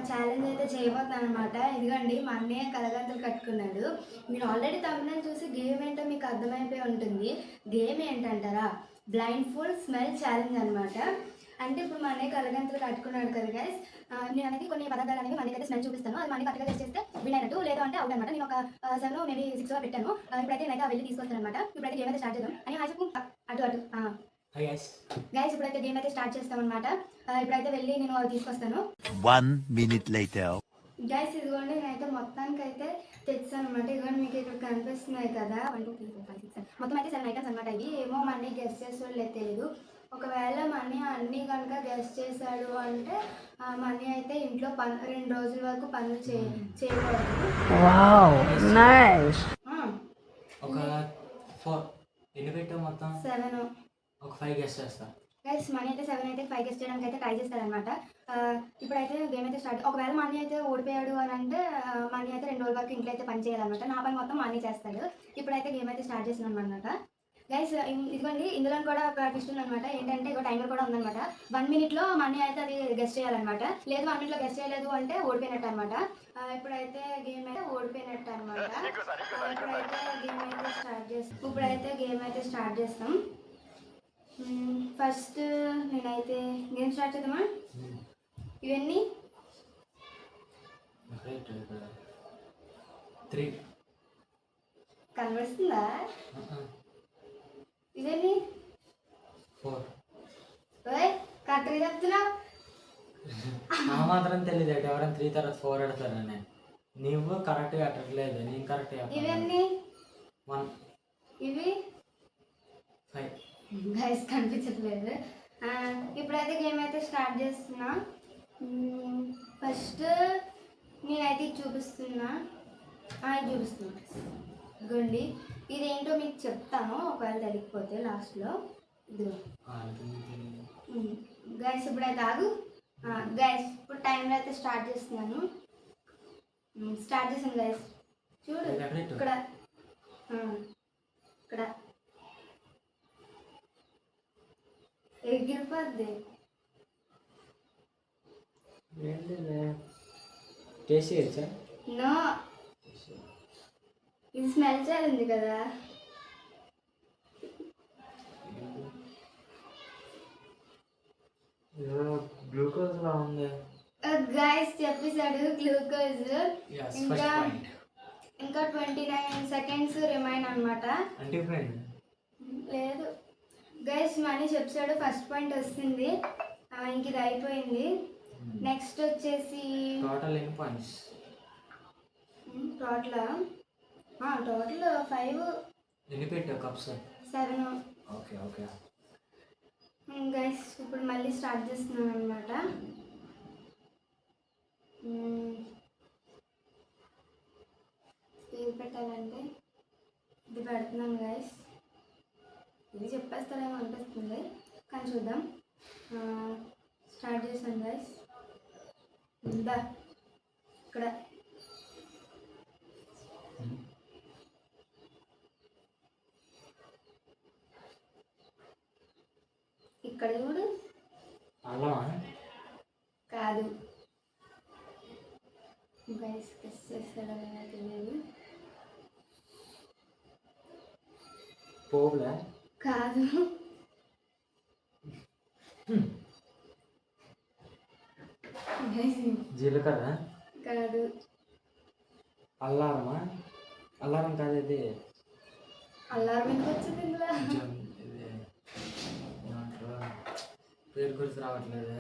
Challenge అయితే చేయబోతున్నాను అనమాట. ఇదిగోండి మా అన్నయ్య కలగంతలు కట్టుకున్నాడు. మీరు ఆల్రెడీ థంబ్‌నెయిల్ చూసి గేమ్ ఏంటో మీకు అర్థమైపోయి ఉంటుంది. గేమ్ ఏంటంటారా? బ్లైండ్ ఫోల్డ్ స్మెల్ ఛాలెంజ్ అనమాట. అంటే ఇప్పుడు మా అన్నయ్య కలగంతలు కట్టుకున్నాడు కదా గైస్. నేను అనేది కొన్ని పదార్థాలు అనేవి మా అన్నయ్యకైతే స్మెల్ చూపిస్తాను. అది మా అన్నయ్య కరెక్ట్‌గా గెస్ చేస్తే విన్ అయినట్టు. లేదు అంటే అవుట్ అనమాట. నేను ఒక 7 మేబీ 6 పెట్టాను. ఇప్పుడైతే నేనైతే వెళ్ళి తీసుకొస్తాననమాట. ఇప్పుడైతే గేమ్ అయితే స్టార్ట్ చేద్దాం. అని హాయ్ చెప్పు. అటు. Hi guys. గైస్ ఇప్పుడైతే గేమ్ అయితే స్టార్ట్ చేస్తామన్నమాట. ఇప్పుడైతే వెళ్ళి నేను అది తీసుకొస్తాను. 1 minute later. గైస్ ఇదిగోండి నేనైతే మొత్తానికైతే తెచ్చాను అనమాట. ఇదిగోండి మీకు ఇక్కడ కనిపిస్తున్నాయి కదా 1 2 3 4 5 6 మొత్తం అయితే 7 ఐటమ్స్ అనమాట. ఇవి ఏమో మా అన్నయ్య గెస్ట్ చేసేవాళ్ళు లేదు తెలియదు. ఒకవేళ మా అన్నయ్య అన్నీ కనుక గెస్ట్ చేశాడు అంటే మా అన్నయ్య అయితే ఇంట్లో 2 రోజుల వరకు పనులు చేయకూడదు. Wow nice. ఒక 4 ఎన్ని పెట్టావు మొత్తం? 7. ఒక 5 గెస్ చేస్తా. గైస్ మనీ అయితే 7 అయితే 5 గెస్ట్ చేయడానికి అయితే ట్రై చేస్తారనమాట. ఇప్పుడైతే గేమ్ అయితే స్టార్ట్. ఒకవేళ మనీ అయితే ఓడిపోయాడు అని అంటే మనీ అయితే 2 రోజుల వరకు ఇంట్లో అయితే పని చేయాలన్నమాట. నా పని మొత్తం మనీ చేస్తాడు. ఇప్పుడైతే గేమ్ అయితే స్టార్ట్ చేస్తున్నాం అనమాట. గైస్ ఇదిగోండి ఇందులో కూడా ఒక ట్విస్ట్ ఉందన్నమాట. ఏంటంటే ఇక టైమర్ కూడా ఉందన్నమాట. 1 minute మనీ అయితే అది గెస్ట్ చేయాలన్నమాట. లేదు 1 minute గెస్ట్ చేయలేదు అంటే ఓడిపోయినట్టు అనమాట. ఇప్పుడైతే గేమ్ అయితే ఓడిపోయినట్టు అనమాట. ఇప్పుడైతే గేమ్ అయితే స్టార్ట్ చేస్తాం. ఫస్ట్ నేనైతే గేమ్ స్టార్ట్ చేద్దామా? ఇవన్నీ 3 కనిపిస్తుందా? ఇవన్నీ 4 ఓయ్ కరెక్ట్గా చెప్తున్నావు. ఆ మాత్రం తెలియదు ఎవరైనా 3 తర్వాత 4 పెడతారని. నువ్వు కరెక్ట్గా కట్టట్లేదు, నేను కరెక్ట్గా. ఇవన్నీ 1 ఇవి 5 గైస్ కనిపించట్లేదు. ఇప్పుడైతే గేమ్ అయితే స్టార్ట్ చేస్తున్నా. ఫస్ట్ నేనైతే ఇది చూపిస్తున్నా. ఇదిగోండి ఇదేంటో మీకు చెప్తాను ఒకవేళ తెలియకపోతే లాస్ట్లో. ఇదిగో గైస్ ఇప్పుడైతే ఆగు. గైస్ ఇప్పుడు టైంలో అయితే స్టార్ట్ చేస్తున్నాను. స్టార్ట్ చేసాను గైస్. చూడు ఇక్కడ ఇక్కడ ఎగిరిపోద్ది. టేస్ట్ చేయొచ్చా? నో ఇది స్మెల్ చేయాలి కదా. గ్లూకోజ్ లా ఉంది గైస్ చెప్పేశాడు గ్లూకోజ్. ఇంకా 29 seconds రిమైన్ అనమాట. లేదు గైస్ మనీ చెప్పాడు ఫస్ట్ పాయింట్ వస్తుంది. ఇంక ఇది అయిపోయింది. నెక్స్ట్ వచ్చేసి టోటల్ ఎన్ని పాయింట్స్? టోటల్ 5. ఎన్ని పెట్టావు కప్స్? 7. ఓకే ఓకే గైస్ ఇప్పుడు మళ్ళీ స్టార్ట్ చేస్తున్నాను అనమాట. ఏది పెట్టాలంటే ఇది పెడుతున్నాను గైస్. ఇది చెప్పేస్తాడేమో అనిపిస్తుంది కానీ చూద్దాం. స్టార్ట్ చేశాను గైస్. ఇక్కడ ఇక్కడ చూడు. కాదు గైస్ గెస్ చేస్తాడో తెలియదు. పోవులా? కాదు జీలకర్ర? కాదు. అల్లారమా? అల్లారం కాదు, ఇది అల్లారం ఎందుకు వచ్చింది ఇందులో? పేరు గుర్తు రావట్లేదు.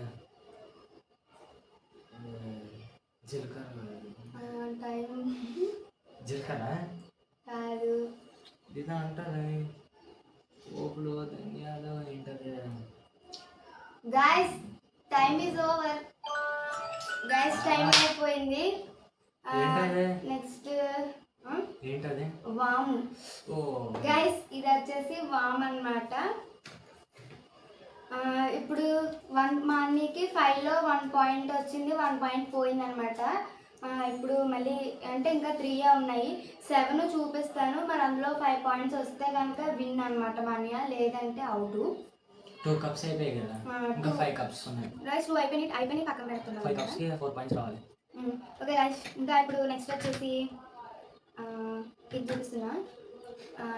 జీలకర్ర? టైం జీలకర్ర కాదు. ఇది అంటారు పోపులు ధనియాలు ఏంటది? Guys time is over. Guys time అయిపోయింది. నెక్స్ట్ ఏంటది? వాము. గైస్ ఇది వచ్చేసి వామ్ అన్నమాట. ఇప్పుడు మా అన్నీకి 5లో 1 పాయింట్ వచ్చింది, 1 పాయింట్ పోయింది అనమాట. ఇప్పుడు మళ్ళీ అంటే ఇంకా 3 ఉన్నాయి. 7 చూపిస్తాను. మరి అందులో 5 పాయింట్స్ వస్తే కనుక విన్ అనమాట మా అన్నయ్య, లేదంటే అవుట్. 2 కప్స్ అయిపోయాయి కదా, ఇంకా 5 కప్స్ ఉన్నాయి. రైస్ 2 అయిపోయినాయి పక్కన పెడుతున్నాను. 5 కప్స్కి 4 పాయింట్స్ రావాలి. ఓకే గైస్, ఇంకా ఇప్పుడు నెక్స్ట్ వచ్చేసి ఇది చూపిస్తున్నా.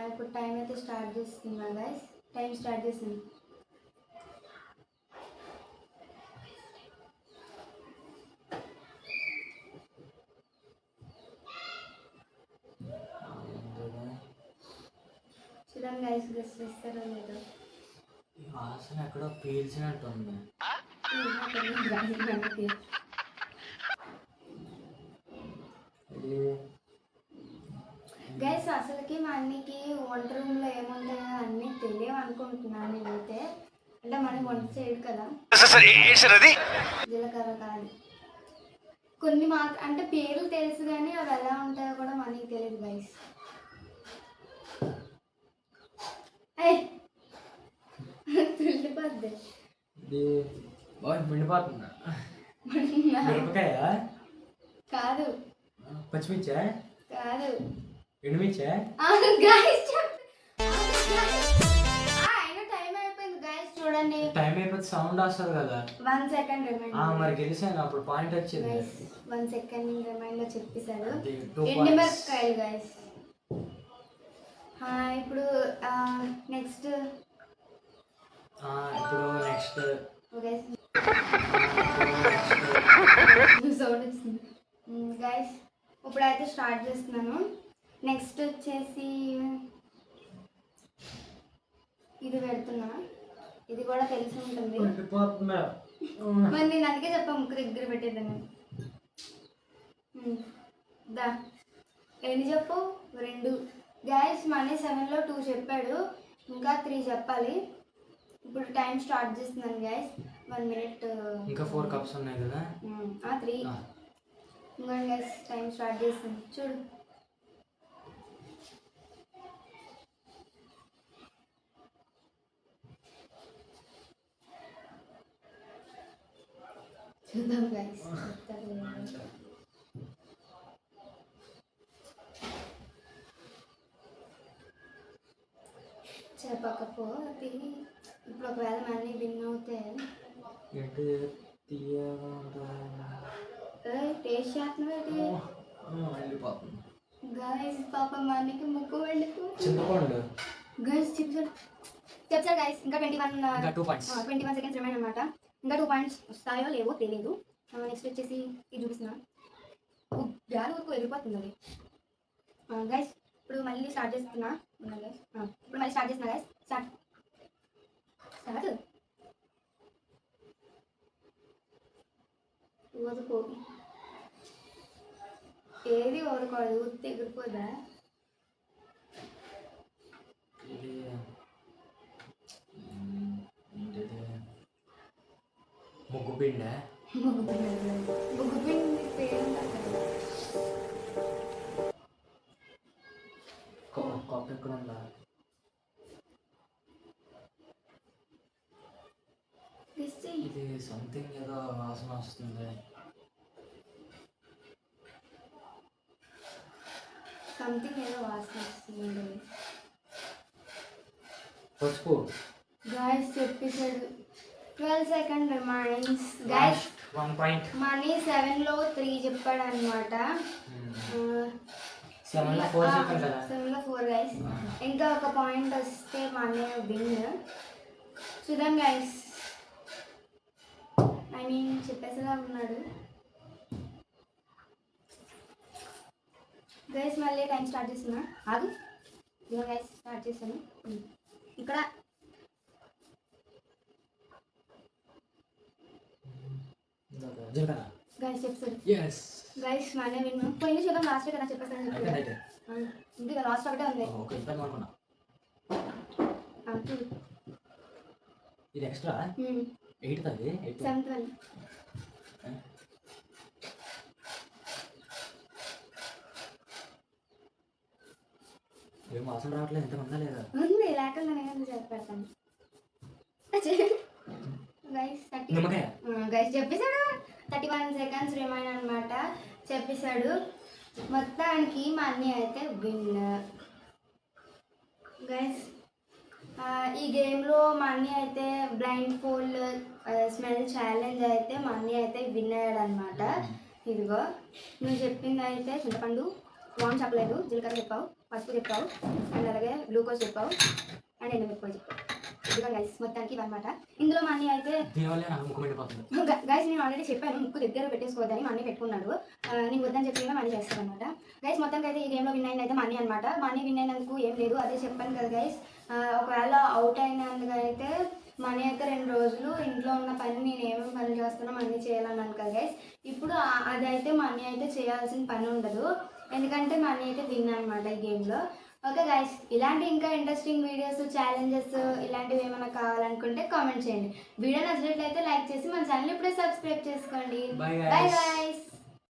ఇప్పుడు టైం అయితే స్టార్ట్ చేస్తున్నా గైస్. టైం స్టార్ట్ చేస్తుంది. చూడండి గైస్, గెస్ చేస్తారో లేదో. ఈ వాసన ఎక్కడో పీల్చినట్టుంది. ఇది గైస్ అసలుకి మా అన్నికి వంట రూమ్లో ఏముంటాయో అన్నీ తెలియవు అనుకుంటున్నాను నేనైతే. అంటే మనం వంట చేయడు కదా, జీలకర్ర కాదు కొన్ని మాత్రం, అంటే పేర్లు తెలుసు కానీ అవి ఎలా ఉంటాయో కూడా మనకి తెలియదు గైస్. తుల్లిపోద్ది. ఇది బాగా మిండిపోతుందా? మిరపకాయ కాదు పచ్చిమిర్చా కాదు ఎండుమిర్చా? గైస్ అయినా టైం అయిపోయింది గైస్, చూడండి. టైం అయిపోతే సౌండ్ వస్తుంది కదా. 1 సెకండ్ రిమైండ్. మరి గెలిచాను అప్పుడు పాయింట్ వచ్చింది. గైస్ 1 సెకండ్ రిమైండ్ లో చెప్పేశాడు. అది 2 ఎండి మిరపకాయలు గైస్. ఇప్పుడు నెక్స్ట్ సౌండ్ వచ్చింది గైస్. ఇప్పుడైతే స్టార్ట్ చేస్తున్నాను. నెక్స్ట్ వచ్చేసి ఇది పెడుతున్నా. ఇది కూడా తెలిసి ఉంటుంది. మరి నేను అందుకే చెప్పాను ముక్కు దగ్గర పెట్టేద్దాన్ని. దా ఎన్ని చెప్పు? 2 గైస్. మనీ 7లో 2 చెప్పాడు, ఇంకా 3 చెప్పాలి. ఇప్పుడు టైం స్టార్ట్ చేస్తున్నాను గైస్. 1 మినిట్. ఇంకా 4 కప్స్ ఉన్నాయి కదా. 3 ఇంకా గైస్ టైం స్టార్ట్ చేస్తాను. చూడు చూద్దాం గైస్. చెప్పకపోతే ఇప్పుడు ఒకవేళ మనీ విన్ అవుతే టేస్ట్ చేస్తున్నావు గైస్. పాపం మనకి ముక్కు వెళ్ళిపోతుంది గైస్. చెప్తారు గైస్. ఇంకా 21 సెకండ్స్ రిమైన్ అనమాట. ఇంకా 2 పాయింట్స్ వస్తాయో లేవో తెలియదు. నెక్స్ట్ వచ్చేసి ఇది చూపిస్తున్నా. గాలి ఊరుకు వెళ్ళిపోతుంది అది గైస్. ఇప్పుడు మళ్ళీ స్టార్ట్ చేస్తున్నా గైస్. ఇప్పుడు మళ్ళీ స్టార్ట్ చేస్తున్నా గైస్. స్టార్ట్. వదుకో, ఏది వదుకోదు, ఉత్తి ఎగిరిపోదా? ముగ్గు పిండి పేరు కప్పు ఎక్కడ ఉందా? ఇది సంథింగ్ ఏదో వాసన వస్తుంది. పసుపు గైస్ చెప్పేసాడు. 12 second remains guys. 1 point. Mani 7లో 3 చెప్పాడు అనమాట. 7లో 4 చెప్పాను కదా. 7లో 4 గైస్. ఇంకా ఒక పాయింట్ వస్తే మనీ విన్. చూద్దాం గైస్. చెప్పేసేలా ఉన్నాడు గైస్. మళ్ళీ టైం స్టార్ట్ చేస్తున్నా. ఆగు ఇదిగో గైస్ స్టార్ట్ చేశాను. ఇక్కడ గైస్ చెప్తాడు. Guys money win. పోయింది చూద్దాం. లాస్ట్ కదా చెప్పేస్తాను చెప్పాడు. ఇంకా లాస్ట్ ఒకటే ఉంది. ఇది ఎక్స్ట్రా 8 తది 7th వన్. ఏం వాసన రావట్లేదు. ఎంత ఉందా లేదా? ఉంది, లేకుండా నేను చెప్పేస్తాను గైస్. గైస్ చెప్పేశాడు. 31 సెకండ్స్ రిమైన్ అనమాట. చెప్పేశాడు. మొత్తానికి మా అన్నీ అయితే విన్ గైస్. ఈ గేమ్లో మా అన్నీ అయితే బ్లైండ్ ఫోల్డ్ స్మెల్ ఛాలెంజ్ అయితే మా అన్నీ అయితే విన్ అయ్యాడు అనమాట. ఇదిగో నువ్వు చెప్పింది అయితే చింతపండు, వామ్ చెప్పలేదు, జీలకర్ర చెప్పావు, పసుపు చెప్పావు, అండ్ అలాగే గ్లూకోజ్ చెప్పావు, అండ్ ఎండుమిరపకాయ చెప్పావు. ఇదిగో గైస్ మొత్తానికి ఇవన్నమాట. ఇందులో మా అన్నయ్య అయితే దీనివల్ల నాకు ముక్కు మండిపోతుంది. గైస్ నేను ఆల్రెడీ చెప్పాను ముక్కు దగ్గర పెట్టేసుకోవద్దని, మా అన్నయ్య పెట్టుకున్నాడు. నేను వద్దని చెప్పి మనీ చేస్తాను అనమాట. గైస్ మొత్తానికి అయితే ఈ గేమ్లో విన్ అయింది అయితే మనీ అనమాట. మనీ విన్ అయినందుకు ఏం లేదు, అదే చెప్పాను కదా గైస్. ఒకవేళ అవుట్ అయినందుకు అయితే మనీ అయితే 2 రోజులు ఇంట్లో ఉన్న పని నేను ఏమేమి పని చేస్తున్నా మనీ చేయాలన్నాను కదా గైస్. ఇప్పుడు అదైతే మనీ అయితే చేయాల్సిన పని ఉండదు, ఎందుకంటే మనీ అయితే విన్ అనమాట ఈ గేమ్లో. ఓకే గైస్, ఇలాంటి ఇంకా ఇంట్రెస్టింగ్ వీడియోస్, ఛాలెంజెస్ ఇలాంటివి ఏమైనా కావాలనుకుంటే కామెంట్ చేయండి. వీడియో నచ్చినట్లయితే లైక్ చేసి మన ఛానల్ ఇప్పుడే సబ్స్క్రైబ్ చేసుకోండి. Bye bye guys. గైస్.